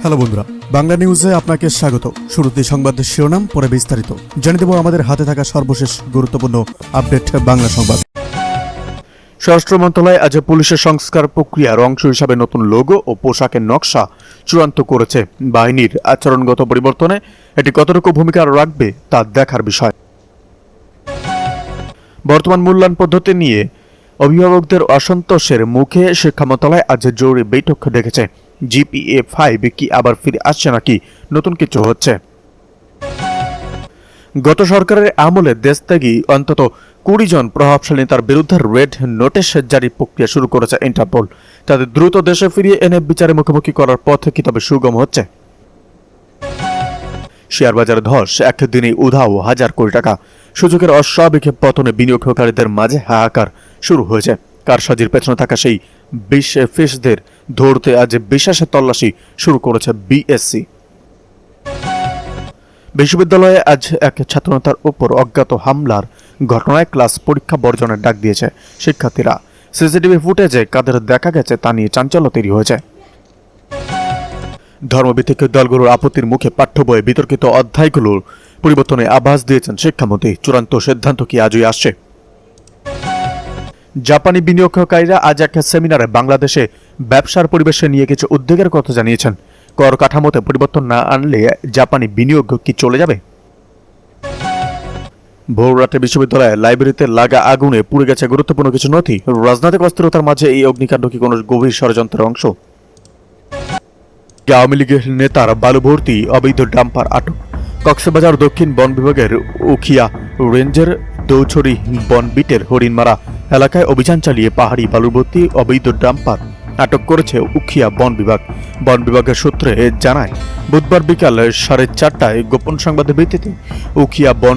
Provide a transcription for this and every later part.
Hello বন্ধুরা, বাংলা নিউজে আপনাকে স্বাগত। শুরুতেই সংবাদের শিরোনাম, পরে বিস্তারিত জানিয়ে দেব আমাদের হাতে থাকা সর্বশেষ গুরুত্বপূর্ণ আপডেট বাংলা সংবাদ। স্বরাষ্ট্র মন্ত্রণালয় আজ পুলিশের সংস্কার প্রক্রিয়ার অংশ হিসাবে নতুন লোগো ও পোশাকের নকশা চূড়ান্ত করেছে। বাহিনীর আচরণগত পরিবর্তনে এটি কতটুকু ভূমিকা রাখবে তা দেখার বিষয়। বর্তমান মূল্যায়ন পদ্ধতি নিয়ে অভিভাবকদের অসন্তোষের মুখে শিক্ষা মন্ত্রণালয় আজ জরুরি বৈঠক ডেকেছে। জিপিএ 5 কি আবার ফিরে আসছে নাকি নতুন কিছু হচ্ছে? গত সরকারের আমলে দেশত্যাগী অন্তত 20 জন প্রভাবশালী নেতার বিরুদ্ধে রেড নোটিশ জারির প্রক্রিয়া শুরু করেছে ইন্টারপোল। তাদের দ্রুত দেশে ফিরিয়ে এনে বিচারে মুখোমুখি করার পথ কি তবে সুগম হচ্ছে? শেয়ার বাজারে ধস, একদিনে উধাও হাজার কোটি টাকা। সূচকের অস্বাভাবিক পতনে বিনিয়োগকারীদের মাঝে হাহাকার শুরু হয়েছে। কারসাজির পেছনে থাকা সেই 20 ফিসদের ধরতে আজ বিশেষ তল্লাশি শুরু করেছে বিএসসি। বিশ্ববিদ্যালয়ে আজ এক ছাত্রনেতার উপর অজ্ঞাত হামলার ঘটনায় ক্লাস পরীক্ষা বর্জনের ডাক দিয়েছে শিক্ষার্থীরা। সিসিটিভি ফুটেজে কাদের দেখা গেছে তা নিয়ে চাঞ্চল্য তৈরি হয়েছে। ধর্মভিত্তিক দলগুলোর আপত্তির মুখে পাঠ্য বইয়ে বিতর্কিত অধ্যায়গুলোর পরিবর্তনে আভাস দিয়েছেন শিক্ষামন্ত্রী। চূড়ান্ত সিদ্ধান্ত কি আজই আসছে? জাপানি বিনিয়োগকারীরা আজ এক সেমিনারে বাংলাদেশে ব্যবসার পরিবেশে নিয়ে কিছু উদ্বেগের কথা জানিয়েছেন। কর কাঠামোতে পরিবর্তন না আনলে জাপানি বিনিয়োগ কি চলে যাবে? ভোররাতে বিশ্ববিদ্যালয়ের লাইব্রেরিতে লাগা আগুনে পুড়ে গেছে গুরুত্বপূর্ণ কিছু নথি। রাজনৈতিক অস্থিরতার মাঝে এই অগ্নিকাণ্ড কি কোনো গভীর ষড়যন্ত্রের অংশ? আওয়ামী লীগের নেতার বালু ভর্তি অবৈধ ডাম্পার আটক। কক্সবাজার দক্ষিণ বন বিভাগের উখিয়া রেঞ্জের দৌছড়ি বনবিটের হরিণমারা এলাকায় অভিযান চালিয়ে পাহাড়ি বালু ভর্তি অবৈধ ডাম্পার আটক করেছে উখিয়া বন বিভাগ। বন বিভাগের সূত্রে জানায়, বুধবার বিকাল 4:30টায় গোপন সংবাদের ভিত্তিতে উখিয়া বন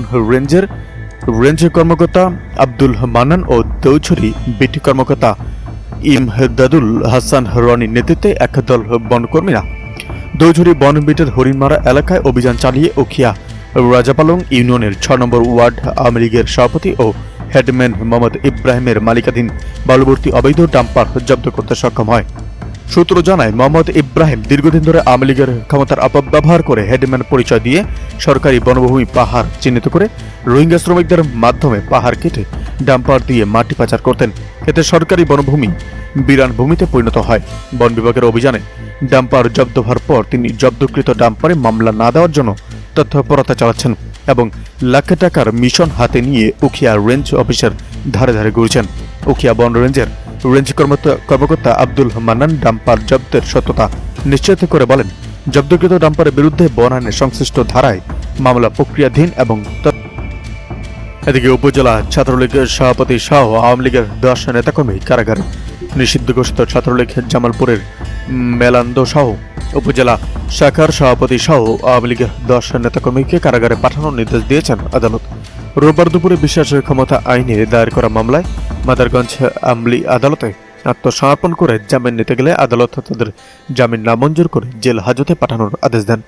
রেঞ্জ কর্মকর্তা আব্দুল মান্নান ও দৌছড়ি বিট কর্মকর্তা ইমদাদুল হাসান রনির নেতৃত্বে এক দল বনকর্মীরা দৌঝুরি বনবিটের হরিণমারা এলাকায় অভিযান চালিয়ে উখিয়া রাজাপালং ইউনিয়নের 6 নম্বর ওয়ার্ড আওয়ামী লীগের সভাপতি ও হেডম্যান মোহাম্মদ ইব্রাহিমের মালিকাধীন বালুভর্তি অবৈধ ডাম্পার জব্দ করতে সক্ষম হয়। সূত্র জানায়, মোহাম্মদ ইব্রাহিম দীর্ঘদিন ধরে আওয়ামী লীগের ক্ষমতার অপব্যবহার করে হেডম্যান পরিচয় দিয়ে সরকারি বনভূমি পাহাড় চিহ্নিত করে রোহিঙ্গা শ্রমিকদের মাধ্যমে পাহাড় কেটে ডাম্পার দিয়ে মাটি পাচার করতেন। এতে সরকারি বনভূমি বিরান ভূমিতে পরিণত হয়। বন বিভাগের অভিযানে ডাম্পার জব্দ হওয়ার পর তিনি জব্দকৃত ডাম্পারে মামলা না দেওয়ার জন্য তৎপরতা চালাচ্ছেন এবং লাখ টাকার মিশন হাতে নিয়ে উখিয়া রেঞ্জ অফিসের ধারে ধারে ঘুরছেন। উখিয়া বন রেঞ্জের রেঞ্জ কর্মকর্তা আব্দুল মান্নান ডাম্পার জব্দের সত্যতা নিশ্চিত করে বলেন, জব্দকৃত ডাম্পারের বিরুদ্ধে বন আইনের সংশ্লিষ্ট ধারায় মামলা প্রক্রিয়াধীন এবং এদিকে উপজেলা ছাত্রলীগের সভাপতি সহ আওয়ামী লীগের 10 নেতাকর্মী কারাগারে। নিষিদ্ধ ঘোষিত ছাত্রলীগ জামালপুরের মেলান্দ সহ উপজেলা শাখার সভাপতি সহ আওয়ামী লীগের 10 নেতাকর্মীকে কারাগারে পাঠানোর নির্দেশ দিয়েছেন আদালত। রোববার দুপুরে বিশেষ ক্ষমতা আইনে দায়ের করা মামলায় মাদারগঞ্জ আমলি আদালতে আত্মসমর্পণ করে জামিন নিতে গেলে আদালত তাদের জামিন নামঞ্জুর করে জেল হাজতে পাঠানোর আদেশ দেন।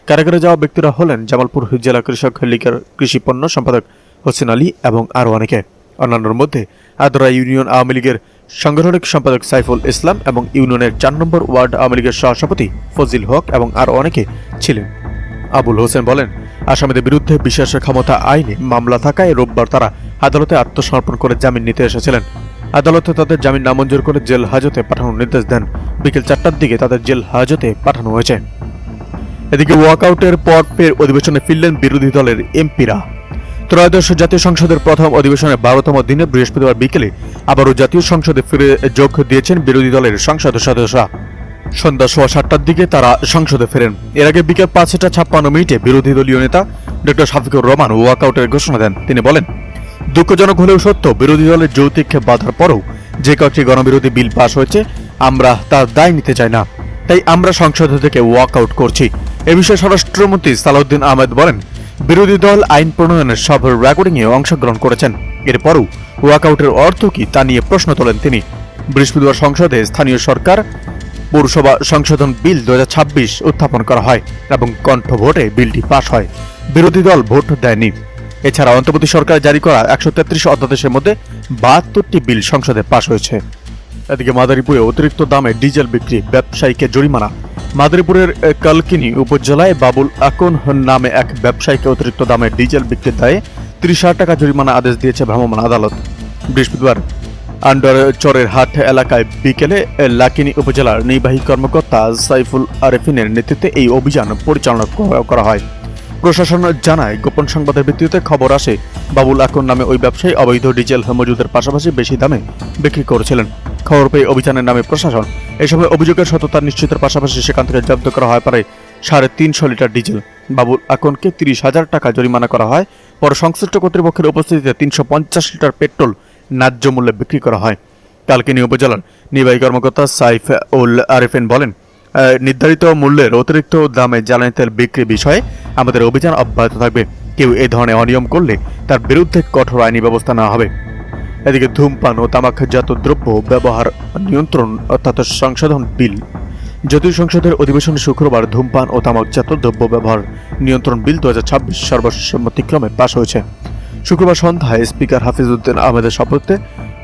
কারাগারে যাওয়া ব্যক্তিরা হলেন জামালপুর জেলা কৃষক লীগের কৃষি পণ্য সম্পাদক হোসেন আলী এবং আরও অনেকে। অন্যান্যর মধ্যে আদরা ইউনিয়ন আওয়ামী লীগের সাংগঠনিক সম্পাদক সাইফুল ইসলাম এবং ইউনিয়নের 4 নম্বর ওয়ার্ড আওয়ামী লীগের সহসভাপতি ফজিল হক এবং আরও অনেকে ছিলেন। আবুল হোসেন বলেন, আসামিদের বিরুদ্ধে বিশেষ ক্ষমতা আইনে মামলা থাকায় রোববার তারা আদালতে আত্মসমর্পণ করে জামিন নিতে এসেছিলেন। আদালতে তাদের জামিন নামঞ্জুর করে জেল হাজতে পাঠানোর নির্দেশ দেন। বিকেল 4টার দিকে তাদের জেল হাজতে পাঠানো হয়েছে। এদিকে ওয়াকআউটের পর ফের অধিবেশনে ফিরলেন বিরোধী দলের এমপিরা। ত্রয়োদশ জাতীয় সংসদের প্রথম অধিবেশনের 12তম দিনে বৃহস্পতিবার বিকেলে আবারও জাতীয় সংসদে ফিরে যোগ দিয়েছেন বিরোধী দলের সংসদ সদস্যরা। সন্ধ্যা 7:15টার দিকে তারা সংসদে ফেরেন। এর আগে বিকেল 5:56 বিরোধী দলীয় নেতা ডক্টর শফিকুর রহমান ওয়াকআউটের ঘোষণা দেন। তিনি বলেন, দুঃখজনক হলেও সত্য, বিরোধী দলের যৌক্তিক বাধার পরও যে কয়েকটি গণবিরোধী বিল পাস হয়েছে আমরা তার দায় নিতে চাই না, তাই আমরা সংসদ থেকে ওয়াকআউট করছি। এ বিষয়ে স্বরাষ্ট্রমন্ত্রী সালাউদ্দিন আহমেদ বলেন, বিরোধী দল আইন প্রণয়নের সব রেকর্ডিংয়ে অংশগ্রহণ করেছেন। এরপরও ওয়াকআউটের অর্থ কি তা নিয়ে প্রশ্ন তোলেন তিনি। বৃহস্পতিবার সংসদে স্থানীয় সরকার পৌরসভা সংশোধন বিল 2026 উত্থাপন করা হয় এবং কণ্ঠ ভোটে বিলটি পাশ হয়। বিরোধী দল ভোট দেয়নি। এছাড়া অন্তর্বর্তী সরকার জারি করা 133 অধ্যাদেশের মধ্যে 72টি বিল সংসদে পাশ হয়েছে। এদিকে মাদারীপুরে অতিরিক্ত দামে ডিজেল বিক্রি, ব্যবসায়ীকে জরিমানা। মাদারীপুরের কালকিনি উপজেলায় বাবুল আকন নামে এক ব্যবসায়ীকে অতিরিক্ত দামে ডিজেল বিক্রির দায়ে 30,000 টাকা জরিমানা আদেশ দিয়েছে ভ্রাম্যমাণ আদালত। বৃহস্পতিবার আন্ডারচরের হাট এলাকায় বিকেলে লাকিনি উপজেলার নির্বাহী কর্মকর্তা সাইফুল আরেফিনের নেতৃত্বে এই অভিযান পরিচালনা করা হয়। প্রশাসন জানায়, গোপন সংবাদের ভিত্তিতে খবর আসে বাবুল আকন নামে ওই ব্যবসায়ী অবৈধ ডিজেল মজুদের পাশাপাশি বেশি দামে বিক্রি করেছিলেন। খবর পেয়ে অভিযানের নামে প্রশাসন এ সময় অভিযোগের সত্যতা নিশ্চিতের পাশাপাশি সেখান থেকে জব্দ করা হয় প্রায় 350 লিটার ডিজেল। বাবুল আকনকে 30,000 টাকা জরিমানা করা হয়। পরে সংশ্লিষ্ট কর্তৃপক্ষের উপস্থিতিতে 350 লিটার পেট্রোল ন্যায্য মূল্যে বিক্রি করা হয়। কালকিনি উপজেলার নির্বাহী কর্মকর্তা সাইফুল আরেফিন বলেন, নির্ধারিত মূল্যের অতিরিক্ত দামে জ্বালানি তেল বিক্রি বিষয়ে আমাদের অভিযান অব্যাহত থাকবে। কেউ এ ধরনের অনিয়ম করলে তার বিরুদ্ধে কঠোর আইনি ব্যবস্থা নেওয়া হবে। এদিকে ধূমপান ও তামাকজাত দ্রব্য ব্যবহার নিয়ন্ত্রণ অর্থাৎ সংশোধন বিল, জাতীয় সংসদের অধিবেশনে শুক্রবার ধূমপান ও তামাকজাত দ্রব্য ব্যবহার নিয়ন্ত্রণ বিল 2026 সর্বসম্মতিক্রমে পাশ হয়েছে। শুক্রবার সন্ধ্যায় স্পিকার হাফিজউদ্দিন আহমেদের শপথে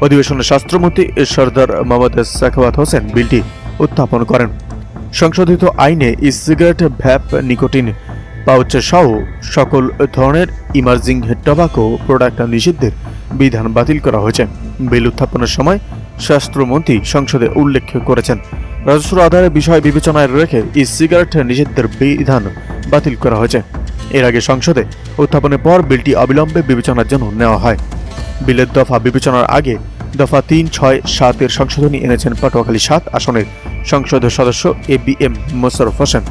অধিবেশনে স্বাস্থ্যমন্ত্রী সরদার মোহাম্মদ সাখাওয়াত হোসেন বিলটি উত্থাপন করেন। সংশোধিত আইনে ই সিগারেট, ভ্যাপ, নিকোটিন পাউচ সহ সকল ধরনের ইমার্জিং টোবাকো প্রোডাক্ট নিষিদ্ধের বিধান বাতিল করা হয়েছে। বিল উত্থাপনের সময় স্বাস্থ্যমন্ত্রী সংসদে উল্লেখ করেছেন, রাজস্ব আদায়ের বিষয় বিবেচনায় রেখে ই সিগারেট নিষিদ্ধের বিধান বাতিল করা হয়েছে। এর আগে সংসদে উত্থাপনের পর বিলটি অবিলম্বে বিবেচনার জন্য নেওয়া হয়। বিলের দফা বিবেচনার আগে দফা 3, 6, 7 এর সংশোধনী এনেছেন পটুয়াখালী 7 আসনের সংসদ সদস্য ABM মোশাররফ হোসেন।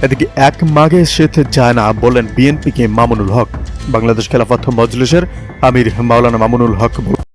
এদিকে এক মাঘে শেষ যায় না বললেন বিএনপিকে মামুনুল হক। বাংলাদেশ খেলাফত মজলিসের আমির মাওলানা মামুনুল হক